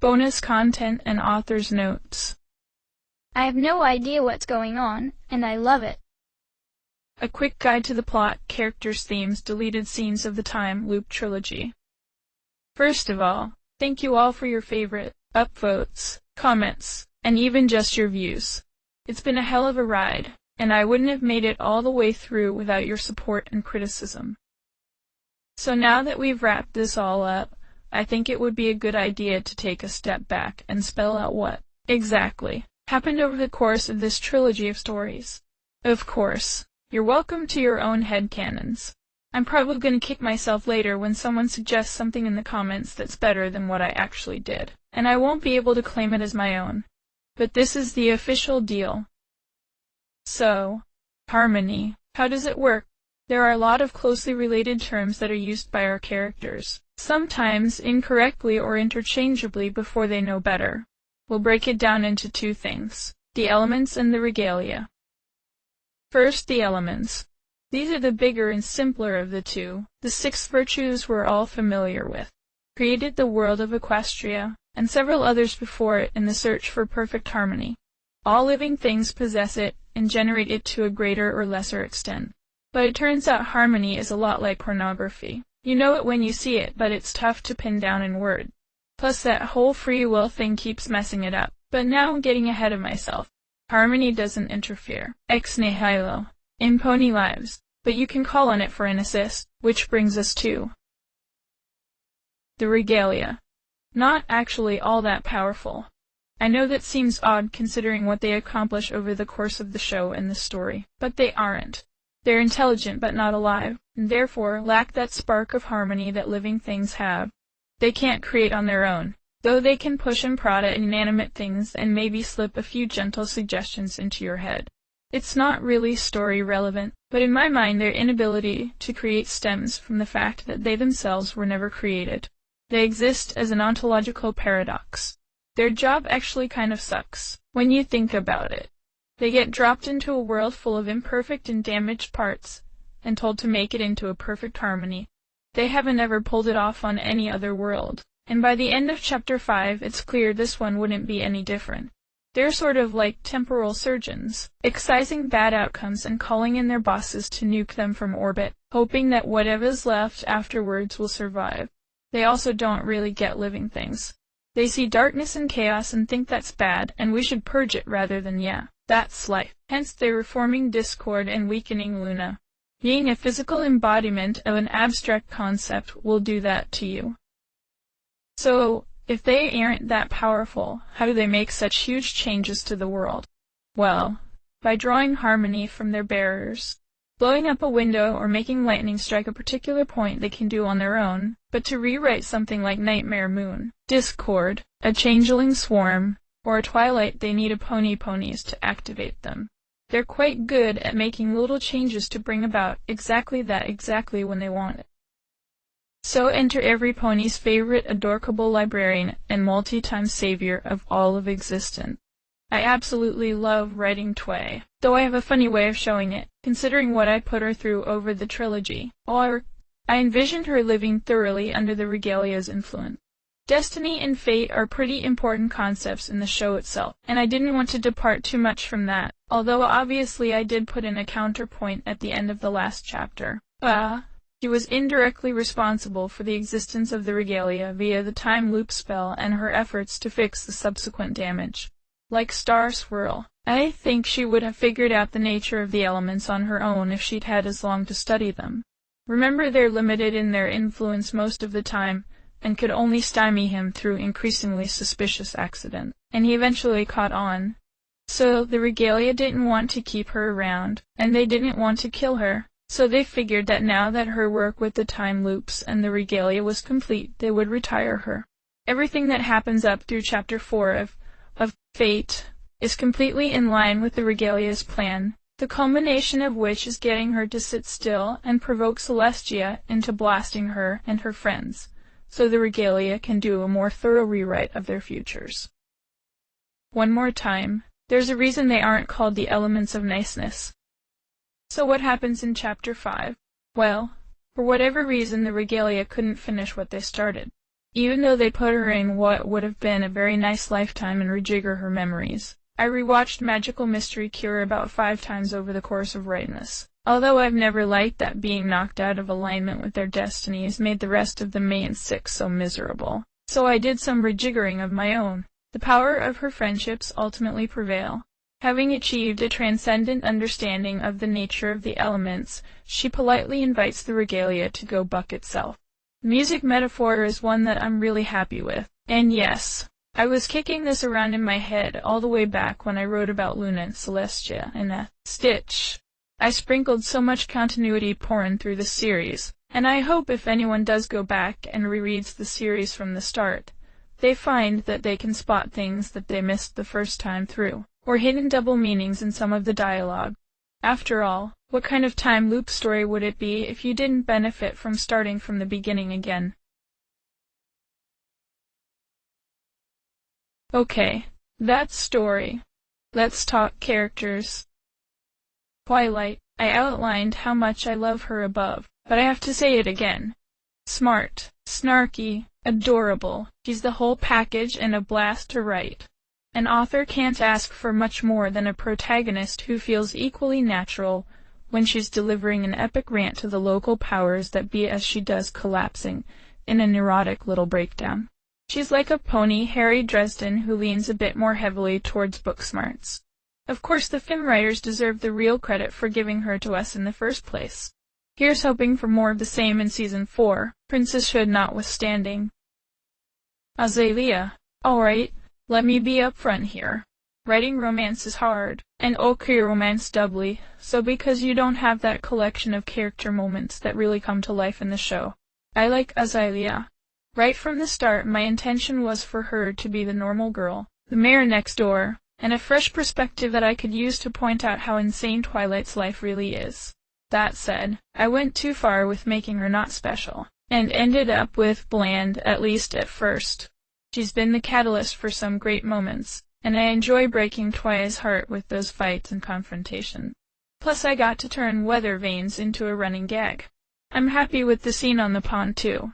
bonus content, and author's notes. I have no idea what's going on, and I love it. A quick guide to the plot, characters, themes, deleted scenes of the Time Loop trilogy. First of all, thank you all for your favorite, upvotes, comments, and even just your views. It's been a hell of a ride, and I wouldn't have made it all the way through without your support and criticism. So now that we've wrapped this all up, I think it would be a good idea to take a step back and spell out what, exactly, happened over the course of this trilogy of stories. Of course, you're welcome to your own headcanons. I'm probably going to kick myself later when someone suggests something in the comments that's better than what I actually did, and I won't be able to claim it as my own. But this is the official deal. So, harmony. How does it work? There are a lot of closely related terms that are used by our characters, sometimes incorrectly or interchangeably before they know better. We'll break it down into two things, the elements and the regalia. First, the elements. These are the bigger and simpler of the two, the 6 virtues we're all familiar with. Created the world of Equestria, and several others before it in the search for perfect harmony. All living things possess it, and generate it to a greater or lesser extent. But it turns out harmony is a lot like pornography. You know it when you see it, but it's tough to pin down in word. Plus that whole free will thing keeps messing it up. But now I'm getting ahead of myself. Harmony doesn't interfere, ex nihilo, in pony lives, but you can call on it for an assist, which brings us to the regalia. Not actually all that powerful. I know that seems odd considering what they accomplish over the course of the show and the story, but they aren't. They're intelligent but not alive, and therefore lack that spark of harmony that living things have. They can't create on their own, though they can push and prod at inanimate things and maybe slip a few gentle suggestions into your head. It's not really story relevant, but in my mind their inability to create stems from the fact that they themselves were never created. They exist as an ontological paradox. Their job actually kind of sucks, when you think about it. They get dropped into a world full of imperfect and damaged parts, and told to make it into a perfect harmony. They haven't ever pulled it off on any other world, and by the end of Chapter 5 it's clear this one wouldn't be any different. They're sort of like temporal surgeons, excising bad outcomes and calling in their bosses to nuke them from orbit, hoping that whatever's left afterwards will survive. They also don't really get living things. They see darkness and chaos and think that's bad, and we should purge it rather than that's life. Hence they're reforming Discord and weakening Luna. Being a physical embodiment of an abstract concept will do that to you. So, if they aren't that powerful, how do they make such huge changes to the world? Well, by drawing harmony from their bearers. Blowing up a window or making lightning strike a particular point they can do on their own, but to rewrite something like Nightmare Moon, Discord, a changeling swarm, or a twilight they need a ponies to activate them. They're quite good at making little changes to bring about exactly that exactly when they want it. So enter every pony's favorite adorable librarian and multi-time savior of all of existence. I absolutely love writing Tway, though I have a funny way of showing it, considering what I put her through over the trilogy. Or, I envisioned her living thoroughly under the regalia's influence. Destiny and fate are pretty important concepts in the show itself, and I didn't want to depart too much from that, although obviously I did put in a counterpoint at the end of the last chapter. She was indirectly responsible for the existence of the regalia via the time loop spell and her efforts to fix the subsequent damage. Like Star Swirl, I think she would have figured out the nature of the elements on her own if she'd had as long to study them. Remember, they're limited in their influence most of the time, and could only stymie him through increasingly suspicious accident, and he eventually caught on. So the regalia didn't want to keep her around, and they didn't want to kill her, so they figured that now that her work with the time loops and the regalia was complete, they would retire her. Everything that happens up through Chapter 4 of Fate is completely in line with the regalia's plan, the culmination of which is getting her to sit still and provoke Celestia into blasting her and her friends, so the regalia can do a more thorough rewrite of their futures. One more time, there's a reason they aren't called the elements of niceness. So what happens in Chapter 5? Well, for whatever reason the regalia couldn't finish what they started. even though they put her in what would have been a very nice lifetime and rejigger her memories. I rewatched Magical Mystery Cure about 5 times over the course of writing this. Although I've never liked that being knocked out of alignment with their destinies made the rest of the main 6 so miserable. So I did some rejiggering of my own. The power of her friendships ultimately prevail. Having achieved a transcendent understanding of the nature of the elements, she politely invites the regalia to go buck itself. The music metaphor is one that I'm really happy with. And yes, I was kicking this around in my head all the way back when I wrote about Luna and Celestia in Stitch. I sprinkled so much continuity porn through the series, and I hope if anyone does go back and rereads the series from the start, they find that they can spot things that they missed the first time through, or hidden double meanings in some of the dialogue. After all, what kind of time loop story would it be if you didn't benefit from starting from the beginning again? Okay, that's story. Let's talk characters. Twilight. I outlined how much I love her above, but I have to say it again. Smart, snarky, adorable. She's the whole package and a blast to write. An author can't ask for much more than a protagonist who feels equally natural when she's delivering an epic rant to the local powers that be as she does collapsing in a neurotic little breakdown. She's like a pony Harry Dresden who leans a bit more heavily towards book smarts. Of course the film writers deserve the real credit for giving her to us in the first place. Here's hoping for more of the same in Season 4, Princess Hood notwithstanding. Azalea. Alright, let me be upfront here. Writing romance is hard, and okay romance doubly, so because you don't have that collection of character moments that really come to life in the show. I like Azalea. Right from the start my intention was for her to be the normal girl, the mayor next door, and a fresh perspective that I could use to point out how insane Twilight's life really is. That said, I went too far with making her not special, and ended up with bland, at least at first. She's been the catalyst for some great moments, and I enjoy breaking Twilight's heart with those fights and confrontation. Plus I got to turn weather vanes into a running gag. I'm happy with the scene on the pond too.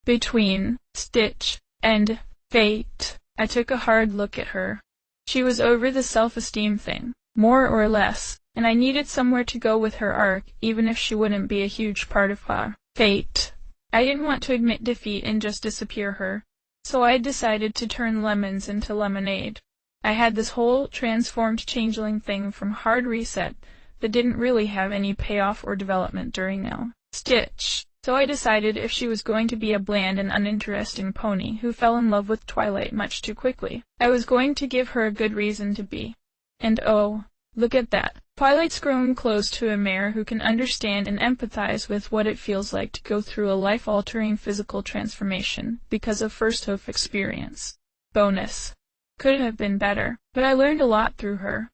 Between Stitch and Fate, I took a hard look at her. She was over the self-esteem thing, more or less, and I needed somewhere to go with her arc, even if she wouldn't be a huge part of her fate. I didn't want to admit defeat and just disappear her, so I decided to turn lemons into lemonade. I had this whole transformed changeling thing from Hard Reset that didn't really have any payoff or development during Stitch. So I decided if she was going to be a bland and uninteresting pony who fell in love with Twilight much too quickly, I was going to give her a good reason to be. And oh, look at that. Twilight's grown close to a mayor who can understand and empathize with what it feels like to go through a life-altering physical transformation because of first hoof experience. Bonus. Could have been better, but I learned a lot through her.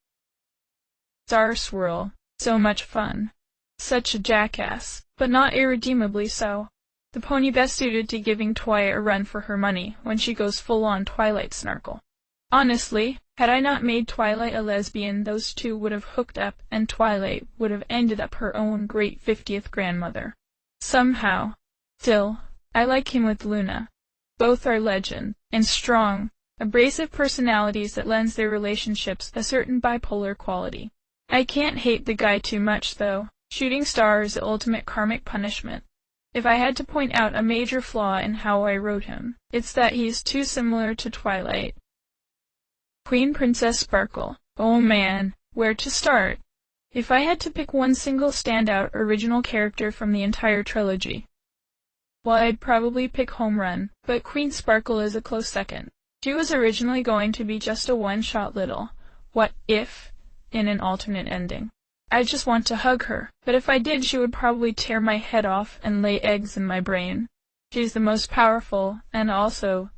Star Swirl. So much fun. Such a jackass, but not irredeemably so. The pony best suited to giving Twilight a run for her money when she goes full-on Twilight snarkle. Honestly, had I not made Twilight a lesbian, those two would have hooked up and Twilight would have ended up her own great 50th grandmother. Somehow. Still, I like him with Luna. Both are legend, and strong, abrasive personalities that lends their relationships a certain bipolar quality. I can't hate the guy too much though. Shooting star is the ultimate karmic punishment. If I had to point out a major flaw in how I wrote him, it's that he's too similar to Twilight. Queen Princess Sparkle. Oh man, where to start? If I had to pick one single standout original character from the entire trilogy, well, I'd probably pick Home Run, but Queen Sparkle is a close second. She was originally going to be just a one-shot little what if in an alternate ending. I just want to hug her, but if I did she would probably tear my head off and lay eggs in my brain. She's the most powerful, and also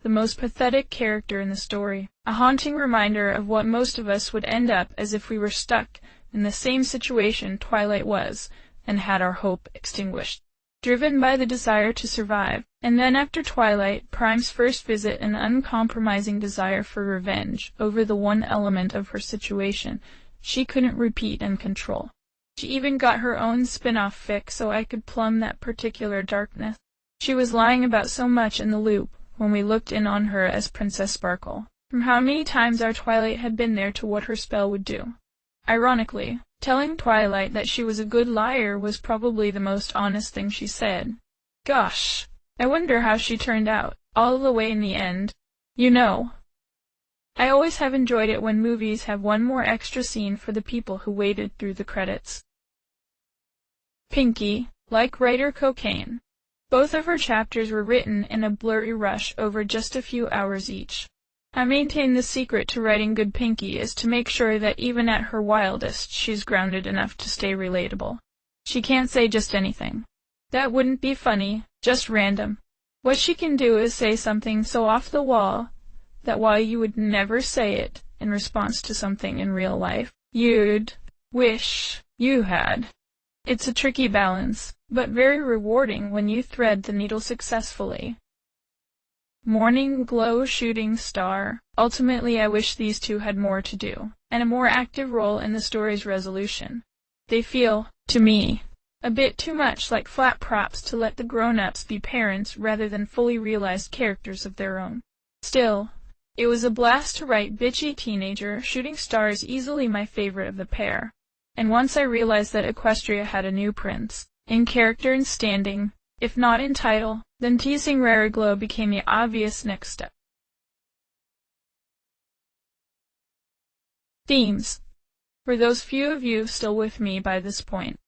the most pathetic character in the story, a haunting reminder of what most of us would end up as if we were stuck in the same situation Twilight was, and had our hope extinguished. Driven by the desire to survive, and then after Twilight, Prime's first visit an uncompromising desire for revenge over the one element of her situation she couldn't repeat and control. She even got her own spin-off fic so I could plumb that particular darkness. She was lying about so much in the loop when we looked in on her as Princess Sparkle, from how many times our Twilight had been there to what her spell would do. Ironically, telling Twilight that she was a good liar was probably the most honest thing she said. Gosh, I wonder how she turned out, all the way in the end. You know, I always have enjoyed it when movies have one more extra scene for the people who waited through the credits. Pinky, like writer Cocaine. Both of her chapters were written in a blurry rush over just a few hours each. I maintain the secret to writing good Pinky is to make sure that even at her wildest she's grounded enough to stay relatable. She can't say just anything. That wouldn't be funny, just random. What she can do is say something so off the wall that while you would never say it in response to something in real life, you'd wish you had. It's a tricky balance, but very rewarding when you thread the needle successfully. Morning Glow Shooting Star. Ultimately, I wish these two had more to do, and a more active role in the story's resolution. They feel, to me, a bit too much like flat props to let the grown-ups be parents rather than fully realized characters of their own. Still, it was a blast to write bitchy teenager. Shooting Star is easily my favorite of the pair, and once I realized that Equestria had a new prince, in character and standing, if not in title, then teasing Rare Glow became the obvious next step. Themes. For those few of you still with me by this point,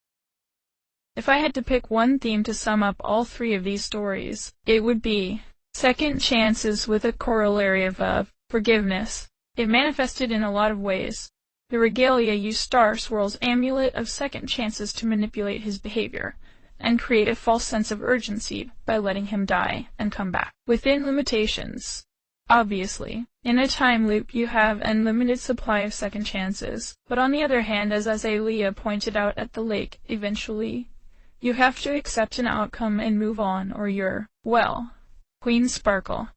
if I had to pick one theme to sum up all three of these stories, it would be second chances with a corollary of forgiveness. It manifested in a lot of ways. The Regalia used Star Swirl's amulet of second chances to manipulate his behavior, and create a false sense of urgency by letting him die and come back, within limitations. Obviously, in a time loop you have an unlimited supply of second chances, but on the other hand, as Azalea pointed out at the lake, eventually, you have to accept an outcome and move on or you're, well, Queen Sparkle.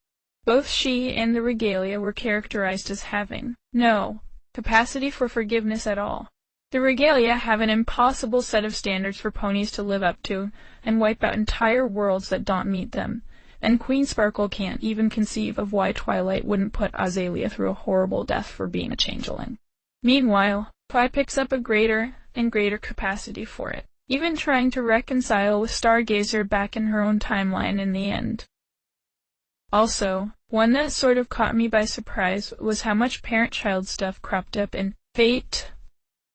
Both she and the Regalia were characterized as having no capacity for forgiveness at all. The Regalia have an impossible set of standards for ponies to live up to, and wipe out entire worlds that don't meet them, and Queen Sparkle can't even conceive of why Twilight wouldn't put Azalea through a horrible death for being a changeling. Meanwhile, Twi picks up a greater and greater capacity for it, even trying to reconcile with Stargazer back in her own timeline in the end. Also, one that sort of caught me by surprise was how much parent-child stuff cropped up in Fate.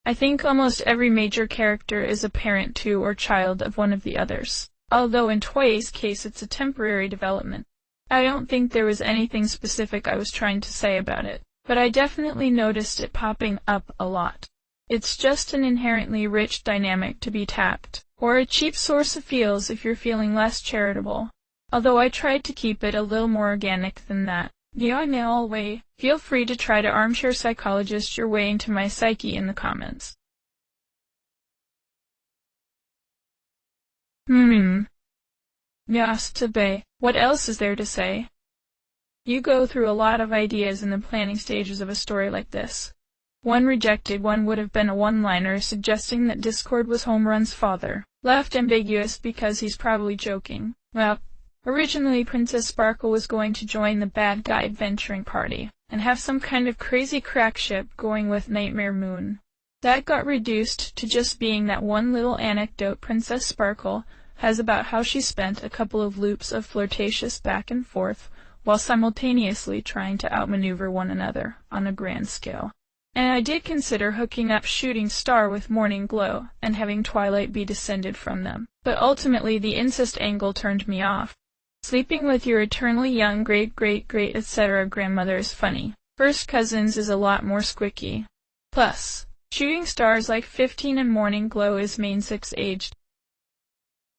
I think almost every major character is a parent to or child of one of the others, although in Twi's case it's a temporary development. I don't think there was anything specific I was trying to say about it, but I definitely noticed it popping up a lot. It's just an inherently rich dynamic to be tapped, or a cheap source of feels if you're feeling less charitable, although I tried to keep it a little more organic than that. Way, feel free to try to armchair psychologist your way into my psyche in the comments. Yes, to be. What else is there to say? You go through a lot of ideas in the planning stages of a story like this. One rejected one would have been a one-liner suggesting that Discord was Homerun's father, left ambiguous because he's probably joking. Well, originally Princess Sparkle was going to join the bad guy adventuring party, and have some kind of crazy crack ship going with Nightmare Moon. That got reduced to just being that one little anecdote Princess Sparkle has about how she spent a couple of loops of flirtatious back and forth while simultaneously trying to outmaneuver one another on a grand scale. And I did consider hooking up Shooting Star with Morning Glow and having Twilight be descended from them, but ultimately the incest angle turned me off. Sleeping with your eternally young great-great-great etc. grandmother is funny. First cousins is a lot more squicky. Plus, Shooting Star is like 15 and Morning Glow is main 6 aged.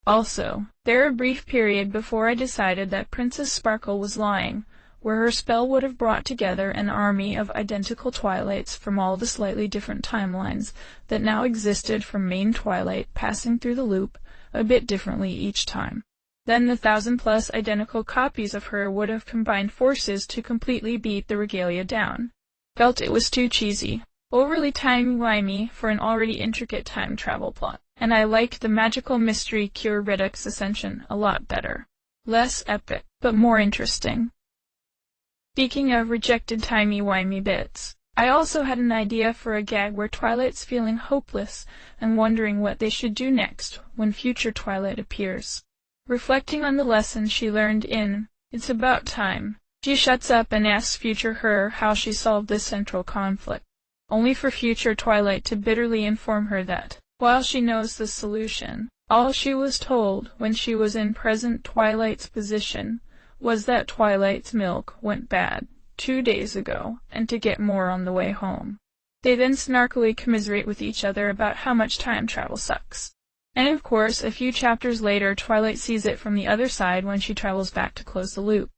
Also, there a brief period before I decided that Princess Sparkle was lying, where her spell would have brought together an army of identical Twilights from all the slightly different timelines that now existed from main Twilight passing through the loop a bit differently each time. Then the 1,000+ identical copies of her would have combined forces to completely beat the Regalia down. Felt it was too cheesy, overly timey-wimey for an already intricate time travel plot, and I liked the magical mystery cure Redux Ascension a lot better. Less epic, but more interesting. Speaking of rejected timey-wimey bits, I also had an idea for a gag where Twilight's feeling hopeless and wondering what they should do next when future Twilight appears. Reflecting on the lesson she learned in It's About Time, she shuts up and asks future her how she solved this central conflict, only for future Twilight to bitterly inform her that, while she knows the solution, all she was told when she was in present Twilight's position was that Twilight's milk went bad 2 days ago, and to get more on the way home. They then snarkily commiserate with each other about how much time travel sucks. And of course, a few chapters later, Twilight sees it from the other side when she travels back to close the loop.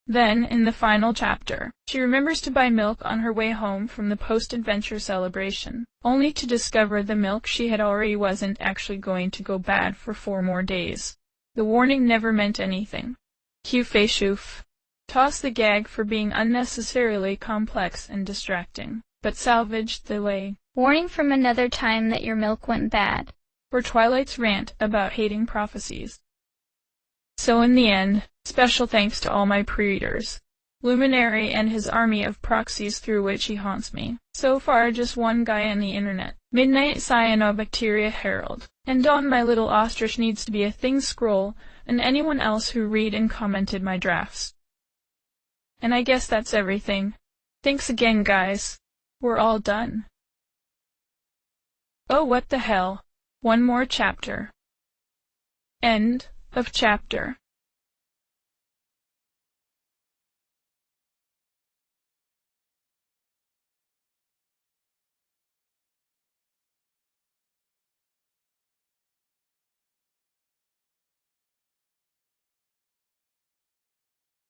Then, in the final chapter, she remembers to buy milk on her way home from the post-adventure celebration, only to discover the milk she had already wasn't actually going to go bad for 4 more days. The warning never meant anything. Cue Faishoof. Toss the gag for being unnecessarily complex and distracting, but salvaged the lay. Warning from another time that your milk went bad. For Twilight's rant about hating prophecies. So in the end, special thanks to all my pre-readers, Luminary and his army of proxies through which he haunts me. So far just one guy on the internet, Midnight Cyanobacteria Herald, and Dawn my little ostrich needs to be a thing scroll, and anyone else who read and commented my drafts. And I guess that's everything. Thanks again, guys. We're all done. Oh, what the hell. One more chapter. End of chapter.